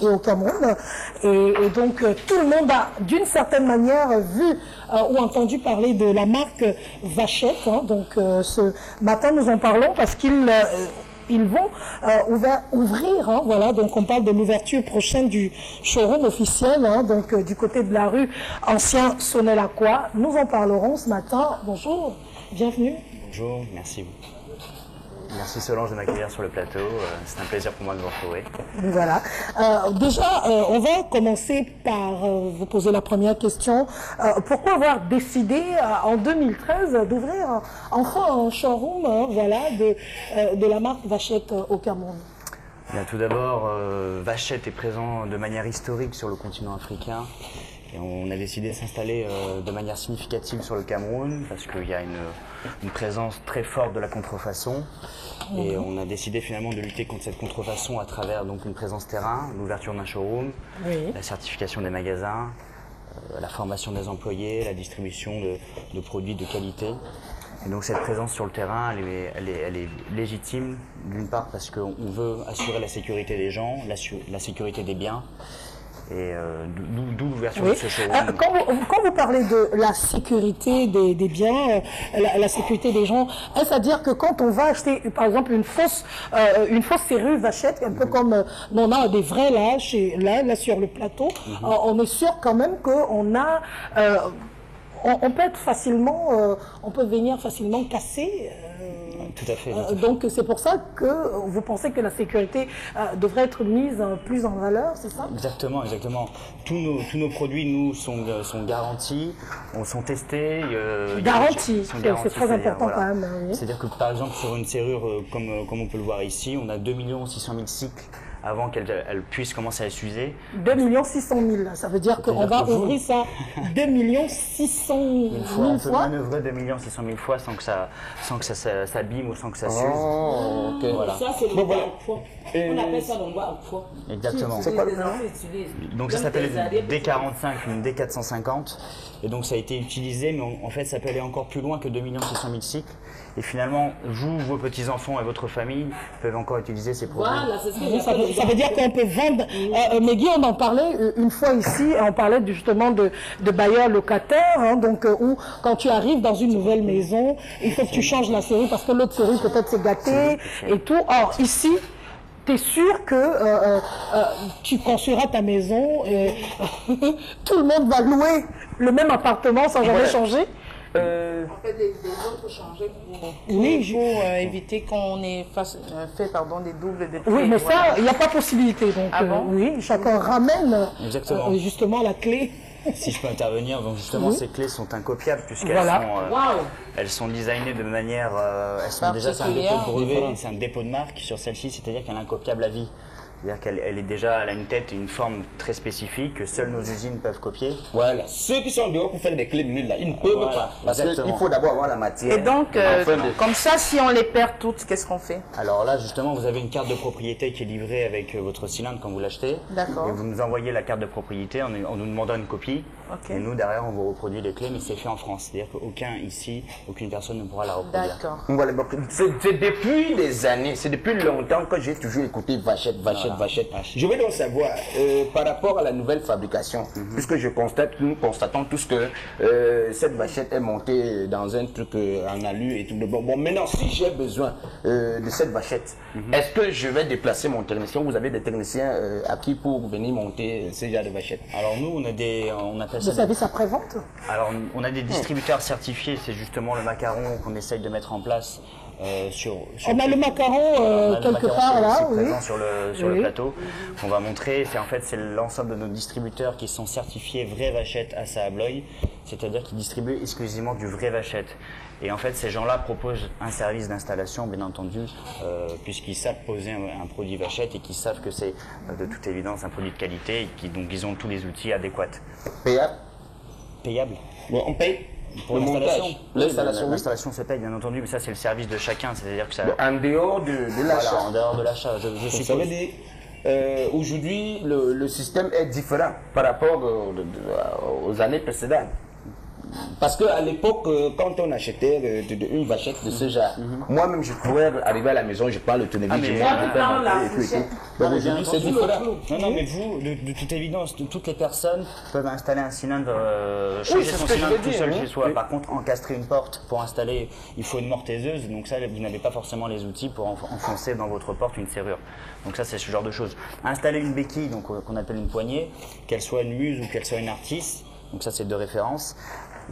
et au Cameroun. Et donc, tout le monde a, d'une certaine manière, vu ou entendu parler de la marque Vachette. Hein. Donc, ce matin, nous en parlons parce qu'ils vont ouvrir, hein, voilà, donc on parle de l'ouverture prochaine du showroom officiel, hein, donc du côté de la rue Ancien Sonnet-Lacroix. Nous en parlerons ce matin. Bonjour, bienvenue. Bonjour, merci. Merci Solange de m'accueillir sur le plateau, c'est un plaisir pour moi de vous retrouver. Voilà. Déjà, on va commencer par vous poser la première question. Pourquoi avoir décidé en 2013 d'ouvrir enfin un showroom voilà, de la marque Vachette au Cameroun? Bien, tout d'abord, Vachette est présent de manière historique sur le continent africain. Et on a décidé de s'installer de manière significative sur le Cameroun parce qu'il y a une présence très forte de la contrefaçon. Et on a décidé finalement de lutter contre cette contrefaçon à travers donc une présence terrain, l'ouverture d'un showroom, la certification des magasins, la formation des employés, la distribution de produits de qualité. Et donc cette présence sur le terrain, elle est légitime d'une part parce qu'on veut assurer la sécurité des gens, la sécurité des biens. Et d'où l'ouverture de ce showroom. Quand vous parlez de la sécurité des biens, la sécurité des gens, est-ce à dire que quand on va acheter, par exemple, une fausse serrure Vachette, un peu comme on a des vrais là sur le plateau, on est sûr quand même qu'on a, on peut être facilement, on peut venir facilement casser. Tout à fait. Donc c'est pour ça que vous pensez que la sécurité devrait être mise plus en valeur, c'est ça? Exactement, exactement. Tous nos produits, nous, sont garantis, sont testés. Garantis, c'est très important quand même. Oui. C'est-à-dire que par exemple sur une serrure, comme on peut le voir ici, on a 2 600 000 cycles avant qu'elle puisse commencer à s'user. 2 600 000, ça veut dire qu'on va ouvrir ça 2 600 000 fois. On peut manœuvrer 2 600 000 fois sans que ça s'abîme ou sans que ça s'use. Oh, okay. Voilà. Ça, c'est le bois au foie. On appelle ça le bois au foie. Exactement. C'est quoi le nom? Donc ça s'appelle une D45, une D450. Et donc ça a été utilisé, mais en fait ça peut aller encore plus loin que 2 600 000 cycles. Et finalement, vous, vos petits-enfants et votre famille peuvent encore utiliser ces produits. Voilà, c'est ce que ça veut dire qu'on peut vendre. Mais Guy, on en parlait une fois ici, on parlait justement de bailleurs locataires, hein, donc où quand tu arrives dans une nouvelle maison, il faut que tu changes la serrure parce que l'autre serrure peut-être c'est gâté et tout. Or ici, tu es sûr que tu construiras ta maison et tout le monde va louer le même appartement sans jamais changer. On fait des autres changer pour éviter qu'on ait fait des doubles de prix. Oui, mais ça, il n'y a pas possibilité. Donc, oui, chacun ramène justement la clé. Si je peux intervenir, donc justement ces clés sont inccopiables puisqu'elles elles sont designées de manière, elles sont déjà c'est un dépôt de brevet, c'est un dépôt de marque sur celle-ci, c'est-à-dire qu'elle est inccopiable à vie. C'est-à-dire qu'elle est déjà, elle a une tête et une forme très spécifique que seules nos usines peuvent copier. Voilà. Ceux qui sont dehors pour faire des clés de nul là, ils ne peuvent pas. Parce qu'il faut d'abord avoir la matière. Et donc, comme ça, si on les perd toutes, qu'est-ce qu'on fait? Alors là, justement, vous avez une carte de propriété qui est livrée avec votre cylindre quand vous l'achetez. D'accord. Et vous nous envoyez la carte de propriété en nous demandant une copie. Okay. Et nous, derrière, on vous reproduit les clés, mais c'est fait en France. C'est-à-dire aucune personne ne pourra la reproduire. D'accord. Voilà, c'est depuis des années, c'est depuis longtemps que j'ai toujours écouté Vachette. Je veux donc savoir, par rapport à la nouvelle fabrication, puisque nous constatons tous que cette Vachette est montée dans un truc en alu et tout. Bon, maintenant, si j'ai besoin de cette Vachette, est-ce que je vais déplacer mon technicien? Vous avez des techniciens acquis pour venir monter ce genre de Vachette? Alors nous, on appelle ça... Le service après-vente? Alors, on a des distributeurs certifiés, c'est justement le macaron qu'on essaye de mettre en place. On a le macaron quelque part là, oui. Présent sur le plateau qu'on va montrer. C'est l'ensemble de nos distributeurs qui sont certifiés vrai Vachette à Saabloy, c'est-à-dire qui distribuent exclusivement du vrai Vachette. Et en fait, ces gens-là proposent un service d'installation, bien entendu, puisqu'ils savent poser un produit Vachette et qu'ils savent que c'est de toute évidence un produit de qualité et donc ils ont tous les outils adéquats. Payable? Payable. Bon, on paye? Pour l'installation, l'installation se paye bien entendu, mais ça c'est le service de chacun, c'est-à-dire que ça. Bon, en dehors de l'achat. Voilà, en dehors de l'achat, je suppose. Ça veut dire aujourd'hui le système est différent par rapport aux années précédentes. Parce qu'à l'époque, quand on achetait une vachette de ce genre, moi-même je pouvais arriver à la maison, je prends le tournevis, je mets et tout. Donc aujourd'hui c'est différent. Non, mais vous, de toute évidence, toutes les personnes peuvent installer un cylindre, changer c'est son ce que je cylindre veux tout dire, seul oui. chez soi. Oui. Par contre, encastrer une porte pour installer, il faut une mortaiseuse, donc ça, vous n'avez pas forcément les outils pour enfoncer dans votre porte une serrure. Donc ça, c'est ce genre de choses. Installer une béquille, donc qu'on appelle une poignée, qu'elle soit une muse ou qu'elle soit une artiste, donc ça c'est de référence.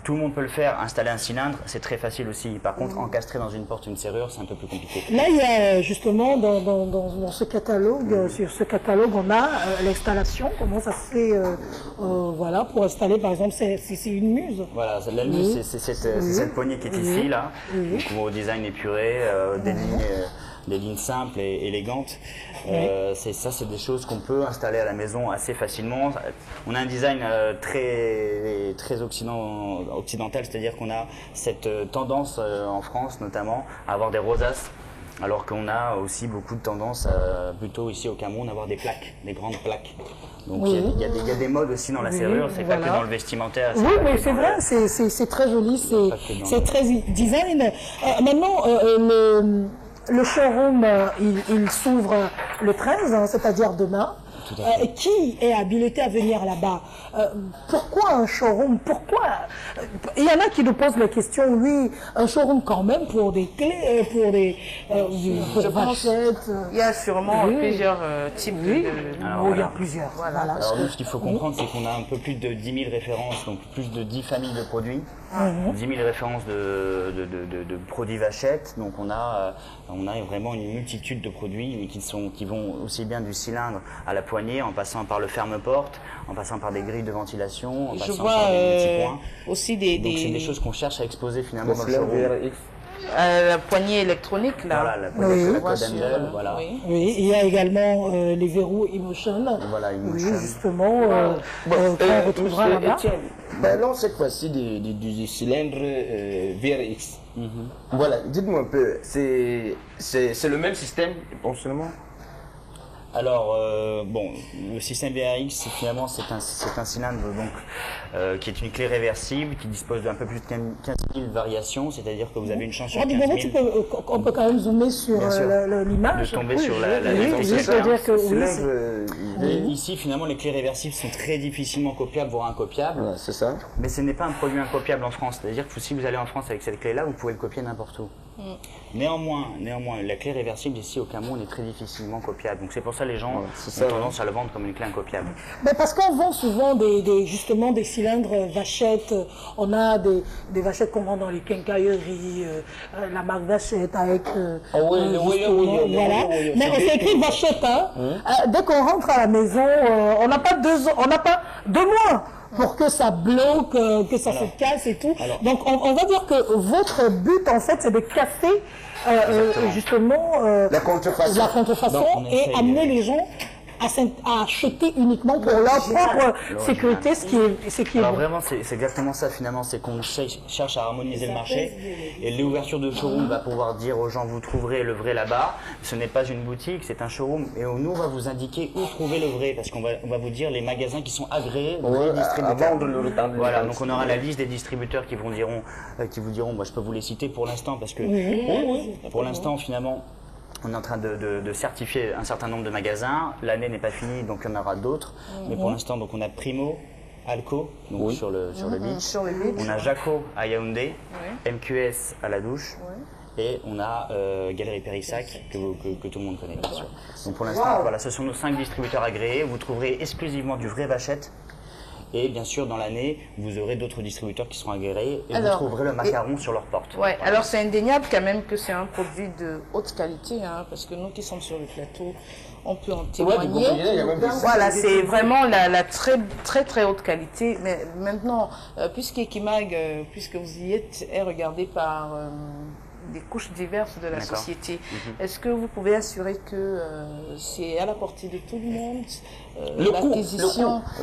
Tout le monde peut le faire, installer un cylindre, c'est très facile aussi. Par contre, encastrer dans une porte une serrure, c'est un peu plus compliqué. Là, il y a justement dans ce catalogue, sur ce catalogue, on a l'installation, comment ça se fait, voilà, pour installer, par exemple, c'est une muse. Voilà, la muse, c'est cette poignée qui est ici, là, donc au design épuré, des lignes simples et élégantes. C'est des choses qu'on peut installer à la maison assez facilement. On a un design très occidental, c'est-à-dire qu'on a cette tendance en France notamment à avoir des rosaces, alors qu'on a aussi beaucoup de tendance, plutôt ici au Cameroun, à avoir des plaques, des grandes plaques. Donc il y a des modes aussi dans la serrure, c'est pas que dans le vestimentaire. Oui, mais c'est vrai, c'est très joli, c'est très design. Maintenant, le showroom, il s'ouvre le 13, hein, c'est-à-dire demain. Qui est habilité à venir là-bas? Pourquoi un showroom? Pourquoi? Il y en a qui nous posent la question, oui, un showroom quand même pour des clés, pour des vachettes. Il y a sûrement plusieurs types de... Alors, il y a plusieurs. Voilà. Alors nous, ce qu'il faut comprendre, c'est qu'on a un peu plus de 10 000 références, donc plus de 10 familles de produits, 10 000 références de produits vachettes. Donc on a vraiment une multitude de produits qui vont aussi bien du cylindre à la poignée, en passant par le ferme-porte, en passant par des grilles de ventilation, en passant par des petits points. Aussi Donc c'est des choses qu'on cherche à exposer finalement dans le showroom. La poignée électronique, là. Voilà, la poignée code handle, voilà. Oui, il y a également les verrous Emotion. Voilà, Emotion. Oui, justement, qu'on retrouvera là-bas. Parlons cette fois-ci du cylindre VRX. Voilà, dites-moi un peu, c'est le même système de fonctionnement? Alors, le système VRX, finalement, c'est un cylindre donc, qui est une clé réversible, qui dispose d'un peu plus de 15 000 variations, c'est-à-dire que vous avez une chance sur 15 000. On peut quand même zoomer sur l'image. De tomber sur la Ici, finalement, les clés réversibles sont très difficilement copiables, voire incopiables. Ouais, c'est ça. Mais ce n'est pas un produit incopiable en France. C'est-à-dire que si vous allez en France avec cette clé-là, vous pouvez le copier n'importe où. Néanmoins, la clé réversible ici au Cameroun est très difficilement copiable. Donc c'est pour ça que les gens ont tendance à le vendre comme une clé incopiable. Mais parce qu'on vend souvent justement des cylindres vachettes. On a des vachettes qu'on vend dans les quincailleries, la marque Vachette avec. Voilà. Mais c'est écrit Vachette. Dès qu'on rentre à la maison, on n'a pas 2 mois pour que ça bloque, que ça se casse et tout. Donc on va dire que votre but en fait c'est de casser justement la contrefaçon et amener les gens à acheter uniquement pour leur propre sécurité, ce qui est Alors bon. vraiment, c'est exactement ça finalement, c'est qu'on cherche à harmoniser le marché et l'ouverture de showroom va pouvoir dire aux gens vous trouverez le vrai là-bas. Ce n'est pas une boutique, c'est un showroom et nous on va vous indiquer où trouver le vrai parce qu'on va vous dire les magasins qui sont agréés, les distributeurs. Voilà, donc on aura la liste des distributeurs qui vous diront, moi je peux vous les citer pour l'instant parce que pour l'instant finalement. On est en train de certifier un certain nombre de magasins. L'année n'est pas finie, donc il y en aura d'autres. Mais pour l'instant, donc on a Primo, Alco, donc sur le beach. On a Jaco à Yaoundé, MQS à La Douche. Et on a Galerie Périssac, que tout le monde connaît, bien sûr. Donc pour l'instant, voilà, ce sont nos 5 distributeurs agréés. Vous trouverez exclusivement du vrai Vachette. Et bien sûr, dans l'année, vous aurez d'autres distributeurs qui seront agréés et vous trouverez le macaron sur leur porte. Ouais, alors c'est indéniable quand même que c'est un produit de haute qualité, parce que nous qui sommes sur le plateau, on peut en témoigner. Voilà, c'est vraiment la très très très haute qualité. Mais maintenant, puisque Ekimag, puisque vous y êtes, est regardé par des couches diverses de la société. Est-ce que vous pouvez assurer que c'est à la portée de tout le monde,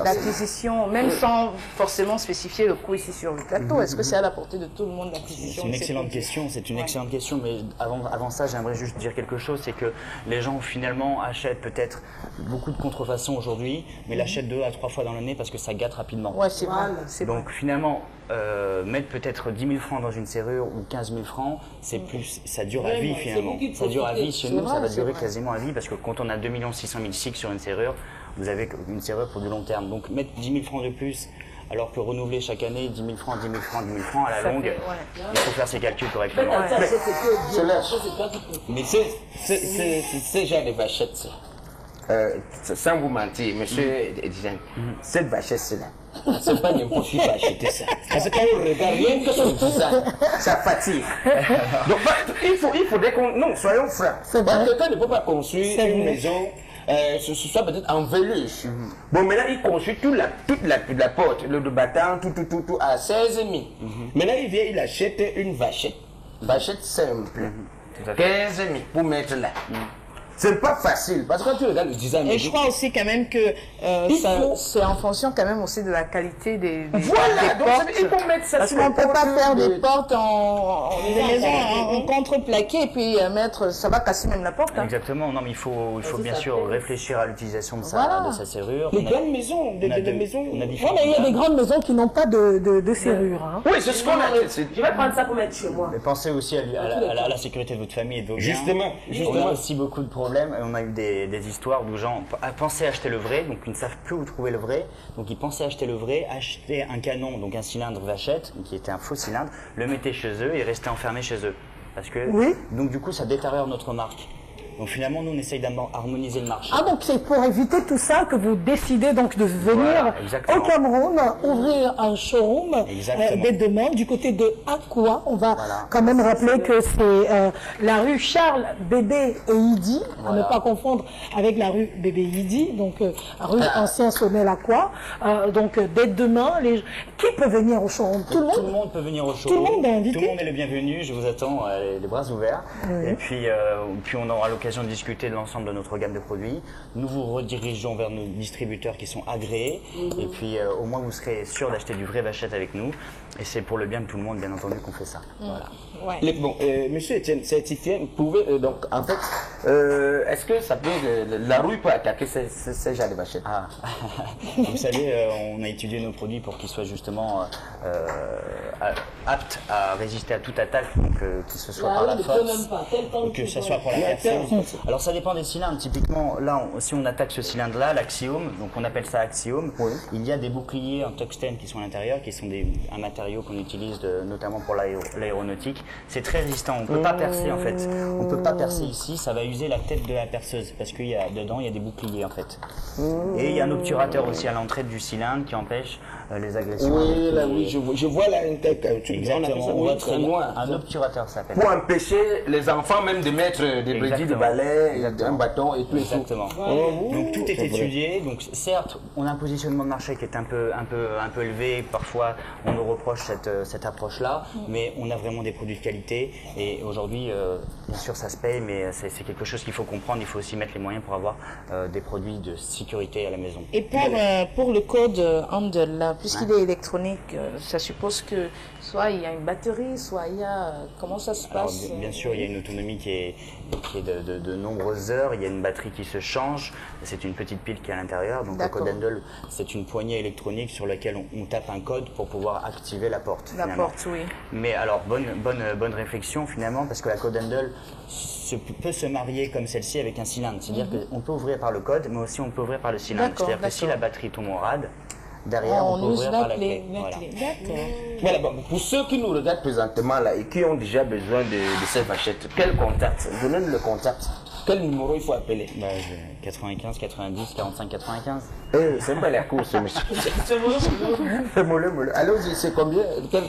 l'acquisition, même sans forcément spécifier le coût ici sur le plateau, est-ce que c'est à la portée de tout le monde l'acquisition? C'est une excellente question, excellente question, mais avant ça, j'aimerais juste dire quelque chose, c'est que les gens finalement achètent peut-être beaucoup de contrefaçons aujourd'hui, mais l'achètent 2 à 3 fois dans l'année parce que ça gâte rapidement. Ouais, c'est vrai. Donc finalement, mettre peut-être 10 000 francs dans une serrure ou 15 000 francs, c'est plus, ça dure à vie finalement. Ça dure à vie chez nous, ça va durer quasiment à vie parce que quand on a 2 600 000 cycles sur une serrure, vous avez une serrure pour du long terme. Donc mettre 10 000 francs de plus, alors que renouveler chaque année 10 000 francs, 10 000 francs, 10 000 francs à la longue, il faut faire ses calculs correctement. Mais c'est genre de vachette, sans vous mentir, monsieur Edizan, cette vachette-là, c'est pas n'importe qui peut acheter ça. Parce que quand on regarde rien que son design, ça fatigue. Donc il faudrait qu'on... Non, soyons francs. Quelqu'un ne peut pas construire une maison, ce soit peut-être en velours. Bon, maintenant il construit toute la porte, le battant, tout à 16 000. Maintenant il vient, il achète une vachette. Vachette simple. 15 000 pour mettre là. C'est pas facile, parce que quand tu regardes le design... Et je crois aussi quand même que c'est en fonction quand même aussi de la qualité des portes. Il faut mettre ça. Parce qu'on ne peut pas faire des portes des maisons en contreplaqué et puis mettre... Ça va casser même la porte. Hein. Exactement, non mais il faut bien sûr réfléchir à l'utilisation de sa serrure. Les grandes maisons, des maisons... Oui, mais il y a des grandes maisons qui n'ont pas de serrure. Hein. Oui, c'est ce qu'on a. Je vais prendre ça pour mettre chez moi. Mais pensez aussi à la sécurité de votre famille et de vos biens. Justement. On a aussi beaucoup de problèmes. On a eu des histoires où gens pensaient acheter le vrai, donc ils ne savent plus où trouver le vrai. Donc ils pensaient acheter le vrai, acheter un canon, donc un cylindre Vachette, qui était un faux cylindre, le mettaient chez eux et restaient enfermés chez eux. Parce que, donc du coup, ça détériore notre marque. Donc finalement, nous, on essaye d'harmoniser le marché. Ah, donc c'est pour éviter tout ça que vous décidez donc de venir au Cameroun, ouvrir un showroom dès demain du côté de Aqua. On va quand même rappeler que c'est la rue Charles Bébé et Idi, à ne pas confondre avec la rue Bébé Idi, donc rue Ancien Sommel Aqua. Donc dès demain, qui peut venir au showroom? Tout le monde? Tout le monde peut venir au showroom. Tout le monde est invité. Tout le monde est le bienvenu. Je vous attends les bras ouverts. Et puis on aura l'occasion de discuter de l'ensemble de notre gamme de produits. Nous vous redirigeons vers nos distributeurs qui sont agréés. Et puis au moins vous serez sûr d'acheter du vrai Vachette avec nous. Et c'est pour le bien de tout le monde, bien entendu, qu'on fait ça. Voilà. Bon, monsieur Etienne, certifié, vous pouvez donc en fait, est-ce que ça peut, la rue peut attaquer ces genres de vachettes? Vous savez, on a étudié nos produits pour qu'ils soient justement aptes à résister à toute attaque, donc que ce soit par la force, que ce soit pour la personne. Alors ça dépend des cylindres. Typiquement, là, si on attaque ce cylindre-là, l'axiome, donc on appelle ça axiome, il y a des boucliers en tungstène qui sont à l'intérieur, qui sont un matériau qu'on utilise notamment pour l'aéronautique. C'est très résistant, on ne peut pas percer en fait. On ne peut pas percer ici, ça va user la tête de la perceuse parce qu'il y a dedans, il y a des boucliers en fait. Et il y a un obturateur aussi à l'entrée du cylindre qui empêche les agressions. Oui, là, oui, je vois là une tête. Exactement, on va très loin. Un obturateur s'appelle. Pour empêcher les enfants même de mettre des brédis de balai, un bâton et tout. Exactement. Donc tout est étudié. Donc certes, on a un positionnement de marché qui est un peu élevé. Parfois, on nous reproche cette approche-là, mais on a vraiment des produits de qualité. Et aujourd'hui, bien sûr, ça se paye, mais c'est quelque chose qu'il faut comprendre. Il faut aussi mettre les moyens pour avoir des produits de sécurité à la maison. Et pour le code Handel, puisqu'il est électronique, ça suppose que soit il y a une batterie, soit il y a... comment ça se passe? Alors, bien sûr, il y a une autonomie qui est de nombreuses heures. Il y a une batterie qui se change. C'est une petite pile qui est à l'intérieur. Donc le code Handel, c'est une poignée électronique sur laquelle on tape un code pour pouvoir activer la porte. La porte, oui. Mais alors, bonne réflexion finalement, parce que la code Handel peut se marier comme celle-ci avec un cylindre. C'est-à-dire qu'on peut ouvrir par le code, mais aussi on peut ouvrir par le cylindre. C'est-à-dire que si la batterie tombe en rade, derrière, on peut ouvrir par la clé. Voilà, bon, pour ceux qui nous regardent présentement là et qui ont déjà besoin de cette vachette, quel contact? Donnez-nous le contact. Quel numéro il faut appeler? 95, 90, 45, 95. C'est pas la course, monsieur. C'est mollo. Allons-y, c'est combien?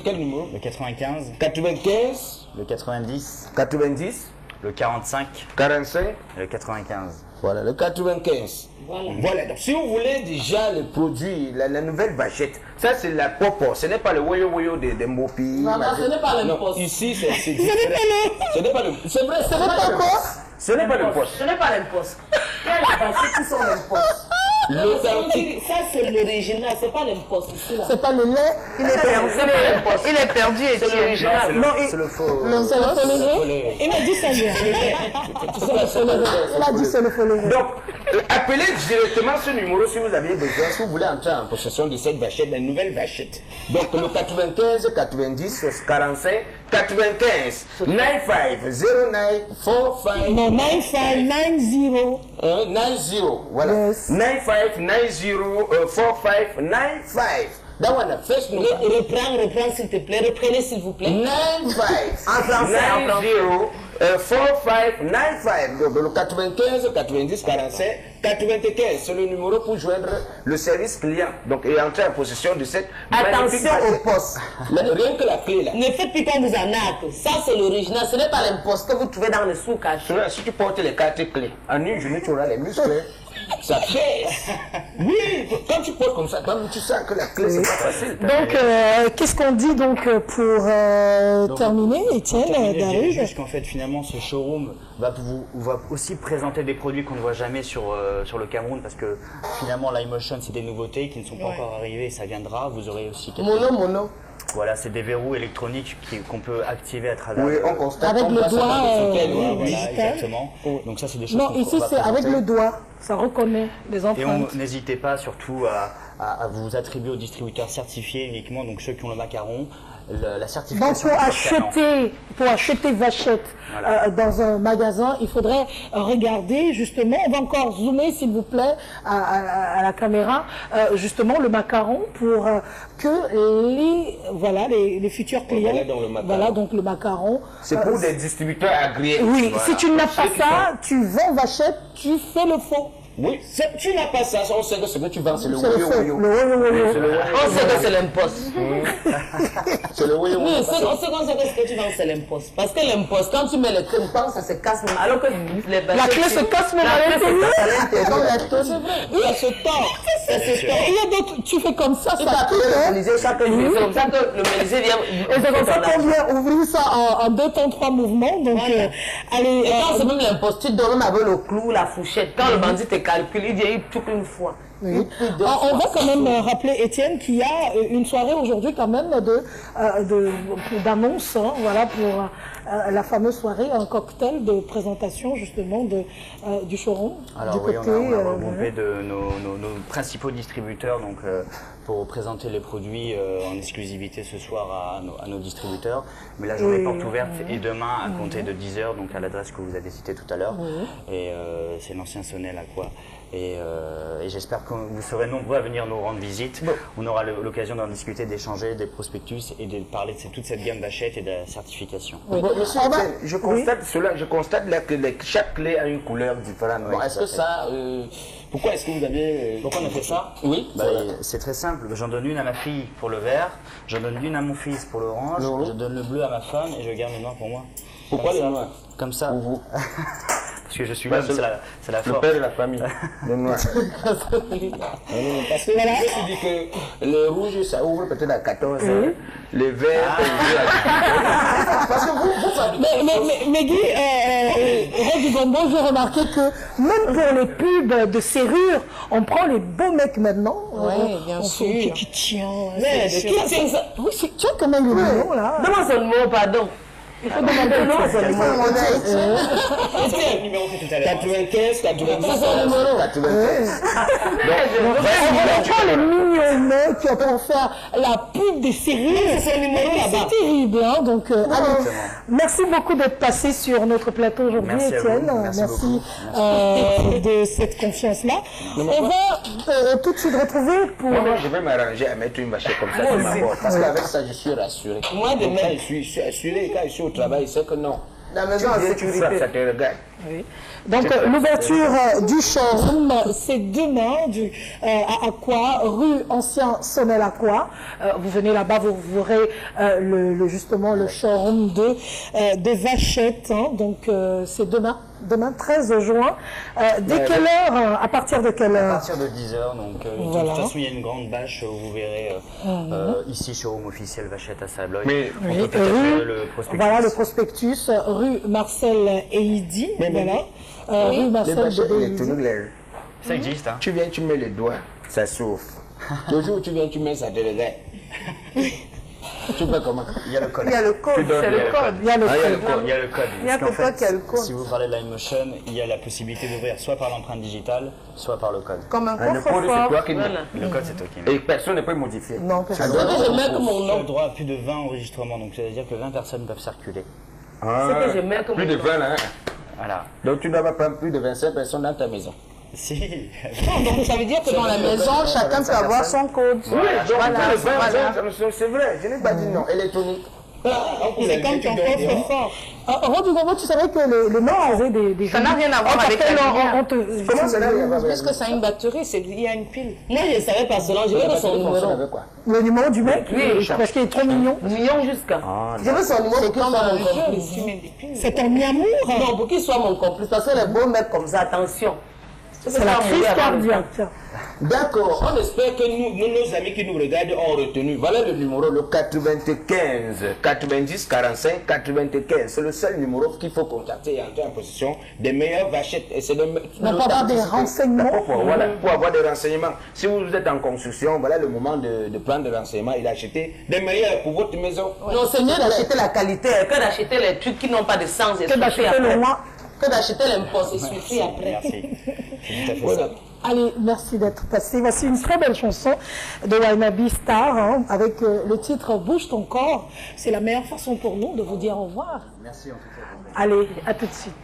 Quel numéro? Le 95. 95. Le 90. 90. Le 45. 45. Le 95. Voilà, le 95. Voilà, donc si vous voulez déjà le produit, la nouvelle vachette, ça c'est la popo, ce n'est pas le woyo des Mopi. Non, ce n'est pas le poste. Ici c'est différent. Ce n'est pas le poste. C'est vrai, ce n'est pas le poste. Ce n'est pas le poste. Ce n'est pas l'imposte. Quelle vachette qui sont l'imposte? L'authentique. Ça, c'est l'original, c'est pas l'imposte ici, là. C'est pas le lait. Il est perdu. Il est perdu, Étienne. Non, C'est le faux. c'est le faux lait. Il m'a dit ça bien. Il a dit c'est le faux lait. Donc, appelez directement ce numéro si vous avez besoin, si vous voulez entrer en possession de cette vachette, la nouvelle vachette. Donc, le 95 90 45 95 95 09 45 Non, 9590. 90. Voilà. Yes. 95 90 45 95. That one, the first number. Reprends, s'il te plaît. Reprenez, s'il vous plaît. 95 En français, en 90 45 95. Donc, le 95 90 45 95. C'est le numéro pour joindre le service client. Donc, et entrer en possession de cette. Attention au poste. Rien que la clé là. Ne faites plus qu'on vous arnaque. Ça, c'est l'original. Ce n'est pas l'imposte que vous trouvez dans les sous cachés. Si tu portes les 4 clés, en une journée, tu auras les muscles. Ça pèse. Oui, quand tu portes comme ça, tu sens que la clé, c'est pas facile. Donc, qu'est-ce qu'on dit donc pour terminer, Étienne, David? Juste qu'en fait, finalement, ce showroom va aussi présenter des produits qu'on ne voit jamais sur le Cameroun, parce que finalement, l'iMotion, c'est des nouveautés qui ne sont pas encore arrivées, ça viendra. Vous aurez aussi quelques... Mono. Voilà, c'est des verrous électroniques qu'on peut activer à travers. Oui, on constate. Avec le doigt voilà, digital. exactement. Donc ça, c'est des choses Non, qu'on ici va c'est avec présenter. le doigt. Ça reconnaît les Et empreintes. n'hésitez pas surtout à vous attribuer aux distributeurs certifiés uniquement, donc ceux qui ont le macaron, la Donc certification. pour acheter Vachette Voilà. dans un magasin, il faudrait regarder justement, on va encore zoomer s'il vous plaît à la caméra, justement le macaron pour que les futurs clients, Voilà donc le macaron. voilà donc le macaron. C'est pour des distributeurs agréés. Oui, Voilà. si tu n'as pas Ceux qui ça, tu vends Vachette, tu fais le faux. Oui, tu n'as pas ça, on sait que ce que tu vends, c'est le C'est le faux. woyo. Le woyo. C'est le woyo. On sait que c'est l'imposte. C'est le woyo. Oui, on sait qu'on sait que ce que tu vends, c'est l'imposte. Parce que l'imposte, quand tu mets le crème, ça se casse. Alors que les La clé se casse même à l'intérieur. Ça se tord. Ça se tord. Il y a d'autres, tu fais comme ça, Tu ça vas coupe, appeler hein. le menuisier chaque jour. C'est comme ça que le menuisier vient. Et c'est comme ça qu'on vient ouvrir ça en 2 temps 3 mouvements. Donc, allez. Et quand c'est même l'imposte, tu donnes même avec le clou, la fourchette. Quand le bandit te calcule, il dit tout une fois. Oui. On va quand même rappeler, Étienne, qu'il y a une soirée aujourd'hui quand même d'annonce, hein, voilà, pour la fameuse soirée, un cocktail de présentation justement du showroom. Alors du oui, côté, on a regroupé nos principaux distributeurs donc, pour présenter les produits en exclusivité ce soir à nos distributeurs. Mais la journée porte ouverte est demain à compter de 10h, donc à l'adresse que vous avez citée tout à l'heure. Et c'est l'ancien Sonnel à quoi. Et j'espère que vous serez nombreux à venir nous rendre visite. On aura l'occasion d'en discuter, d'échanger des prospectus et de parler de toute cette gamme d'achettes et de la certification. Oui. Bon, monsieur, je constate cela, je constate là que chaque clé a une couleur différente. Bon, est-ce que ça, pourquoi est-ce que vous avez... Pourquoi on a fait ça? Oui, Bah, c'est très simple. J'en donne une à ma fille pour le vert, j'en donne une à mon fils pour l'orange, je donne le bleu à ma femme et je garde le noir pour moi. Pourquoi Comme le ça. noir? Comme ça. Pour vous. Parce que je suis Bah, l'homme, c'est la Le force. père de la famille, le noir. Parce que je me suis dit que le rouge, ça ouvre peut-être à 14 heures. Le vert, parce que vous fabriquez... Mais Guy, Red du Gombo, j'ai remarqué que même pour les pubs de serrure, on prend les beaux mecs maintenant. Oui, bien sûr. Qui tient. Mais qui tient ça? Oui, tu as quand même le numéro là. Demande son numéro, pardon. Il faut demander le nom. Son numéro. Le numéro que tout à l'heure. 95, 90, C'est son numéro. 95. On prend les mignons mecs pour faire la pub des serrures. C'est son numéro là-bas. C'est terrible, hein. Donc, allez, merci beaucoup d'être passé sur notre plateau aujourd'hui, Merci à vous. Étienne. Merci De cette confiance-là. On va tout de suite retrouver pour. Moi, je vais m'arranger à mettre une vachette comme ça sur ma boîte. Parce qu'avec ça, je suis rassuré. Moi, de Donc, quand même. je suis assuré, quand je suis au travail, c'est que non. La maison en Tu sécurité. frappes, ça te regarde. Oui. Donc l'ouverture du showroom, c'est demain à Aqua, rue Ancien Sonnel Aqua. Vous venez là-bas, vous verrez justement le showroom de Vachette. Hein. Donc c'est demain 13 juin. Dès quelle heure? À partir de quelle À heure? partir de 10h, donc Voilà. de toute façon il y a une grande bâche, vous verrez ici showroom officiel Vachette à Sabloy. Mais- On Oui, peut peut-être rue- le prospectus. Voilà le prospectus, rue Marcel Eidi. Voilà. Rue Les Marcel vachettes Eidi. électroniques, Ça existe, hein. Tu viens, tu mets les doigts, ça souffle. Le jour où tu viens, tu mets ça te regarde. Tu fais comment? Il y a le code. Il y a le code, c'est le code. Il y a le Il y a le code. code. Il y a le code. Il y a Parce qu'en que toi qui as le code. Si vous parlez de Linemotion, il y a la possibilité d'ouvrir soit par l'empreinte digitale, soit par le code. Comme un Le code, c'est coffre-fort. toi qui mets. Voilà. Le code, c'est toi qui mets. Et personne ne peut modifier. Non, personne. Ce que je mets que mon Tu as le nom. droit à plus de 20 enregistrements, donc c'est-à-dire que 20 personnes peuvent circuler. Ah, Ce que je mets que plus mon de nom. 20 là. Hein. Voilà. Donc tu ne dois pas prendre plus de 25 personnes dans ta maison. Si. Non, donc ça veut dire que dans la maison, chacun peut avoir son code. Oui, donc Voilà, plus de 20 voilà. personnes, c'est vrai. Je n'ai pas dit non. Électronique. C'est comme ton coffre-fort. Rodrigo, tu savais que le Nord avait des Ça n'a rien à voir on avec t'appelle, la lumière. on te- Comment ça n'a rien à voir avec Puisque ça a une batterie, il y a une pile. Moi, je ne savais pas cela. Je veux que son numéro. avec quoi? Le numéro du mec, parce qu'il est trop mignon. Million jusqu'à. Je veux son numéro pour qu'il Comme soit dans mon le jeu, complice. tu mets des piles. C'est ton mi-amour. Non, pour qu'il soit mon complice. Parce que les beaux mecs comme ça, attention. C'est la crise cardiaque. D'accord, on espère que nos amis qui nous regardent ont retenu. Voilà le numéro, le 95 90 45 95. C'est le seul numéro qu'il faut contacter et entrer en possession des meilleures vachettes. Et c'est Mais pour avoir des renseignements. Voilà, pour avoir des renseignements. Si vous êtes en construction, voilà le moment de prendre des renseignements et d'acheter des meilleurs pour votre maison. Non, c'est mieux d'acheter la qualité que d'acheter les trucs qui n'ont pas de sens. Que d'acheter le roi. Que d'acheter l'imposte et suffit après. Merci. C'est tout à fait ça. Allez, merci d'être passé. Voici une très belle chanson de Waynabi Star, hein, avec le titre Bouge ton corps. C'est la meilleure façon pour nous de vous dire au revoir. Merci en tout cas. Allez, à tout de suite.